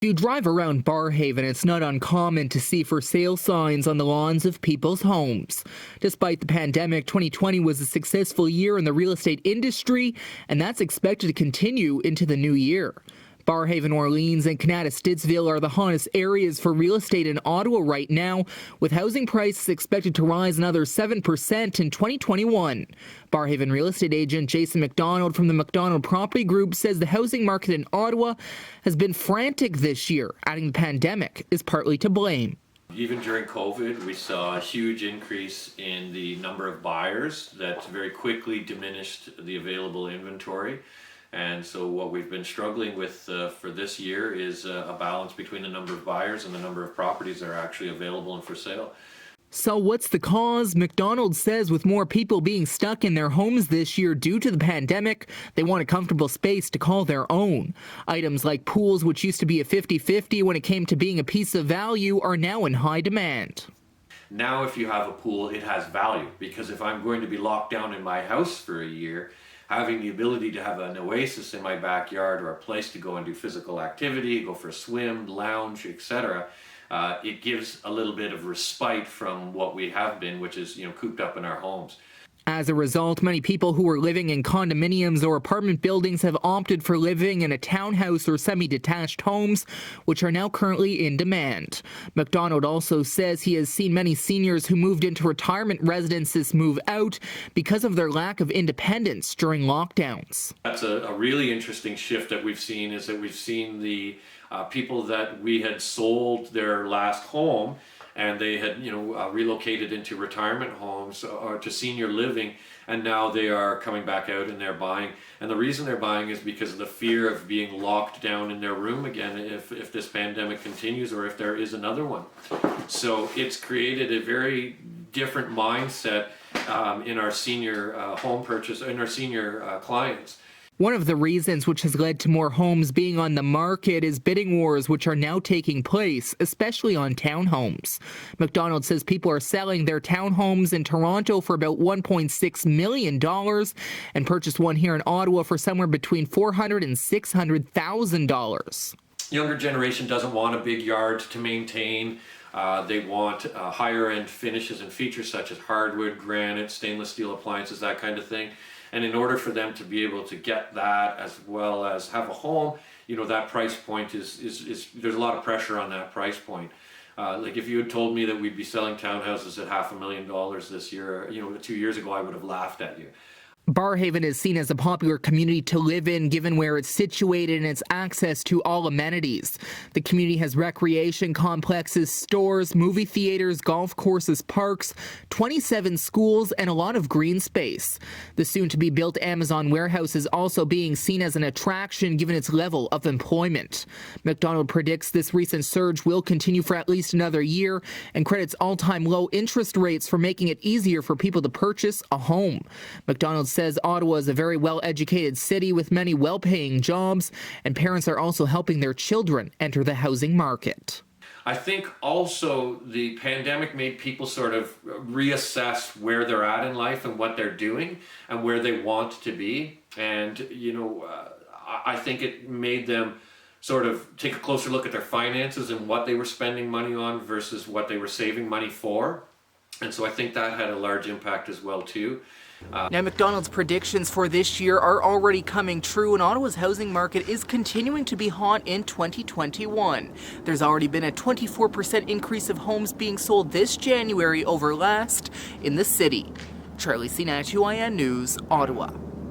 If you drive around Barhaven, it's not uncommon to see for sale signs on the lawns of people's homes. Despite the pandemic, 2020 was a successful year in the real estate industry, and that's expected to continue into the new year. Barhaven, Orleans, and Kanata-Stittsville are the hottest areas for real estate in Ottawa right now, with housing prices expected to rise another 7% in 2021. Barhaven real estate agent Jason McDonald from the McDonald Property Group says the housing market in Ottawa has been frantic this year, adding the pandemic is partly to blame. Even during COVID, we saw a huge increase in the number of buyers that very quickly diminished the available inventory. And so what we've been struggling with for this year is a balance between the number of buyers and the number of properties that are actually available and for sale. So what's the cause? McDonald says with more people being stuck in their homes this year due to the pandemic, they want a comfortable space to call their own. Items like pools, which used to be a 50-50 when it came to being a piece of value, are now in high demand. Now if you have a pool, it has value, because if I'm going to be locked down in my house for a year, having the ability to have an oasis in my backyard or a place to go and do physical activity, go for a swim, lounge, etc., it gives a little bit of respite from what we have been, which is, cooped up in our homes. As a result, many people who were living in condominiums or apartment buildings have opted for living in a townhouse or semi-detached homes, which are now currently in demand. McDonald also says he has seen many seniors who moved into retirement residences move out because of their lack of independence during lockdowns. That's a really interesting shift that we've seen, is that we've seen the people that we had sold their last home and they had relocated into retirement homes or to senior living, and now they are coming back out and they're buying. And the reason they're buying is because of the fear of being locked down in their room again if this pandemic continues or if there is another one. So it's created a very different mindset in our senior home purchase, in our senior clients. One of the reasons which has led to more homes being on the market is bidding wars, which are now taking place, especially on townhomes. McDonald says people are selling their townhomes in Toronto for about $1.6 million and purchased one here in Ottawa for somewhere between $400,000 and $600,000. Younger generation doesn't want a big yard to maintain. They want higher end finishes and features such as hardwood, granite, stainless steel appliances, that kind of thing. And in order for them to be able to get that as well as have a home, that price point is there's a lot of pressure on that price point. Like if you had told me that we'd be selling townhouses at $500,000 this year, 2 years ago, I would have laughed at you. Barhaven is seen as a popular community to live in given where it's situated and its access to all amenities. The community has recreation complexes, stores, movie theaters, golf courses, parks, 27 schools, and a lot of green space. The soon-to-be-built Amazon warehouse is also being seen as an attraction given its level of employment. McDonald predicts this recent surge will continue for at least another year and credits all-time low interest rates for making it easier for people to purchase a home. McDonald says Ottawa is a very well-educated city with many well-paying jobs, and parents are also helping their children enter the housing market. I think also the pandemic made people sort of reassess where they're at in life and what they're doing and where they want to be. And, I think it made them sort of take a closer look at their finances and what they were spending money on versus what they were saving money for. And so I think that had a large impact as well, too. Now, McDonald's predictions for this year are already coming true, and Ottawa's housing market is continuing to be hot in 2021. There's already been a 24% increase of homes being sold this January over last in the city. Charlie Sina, UIN News, Ottawa.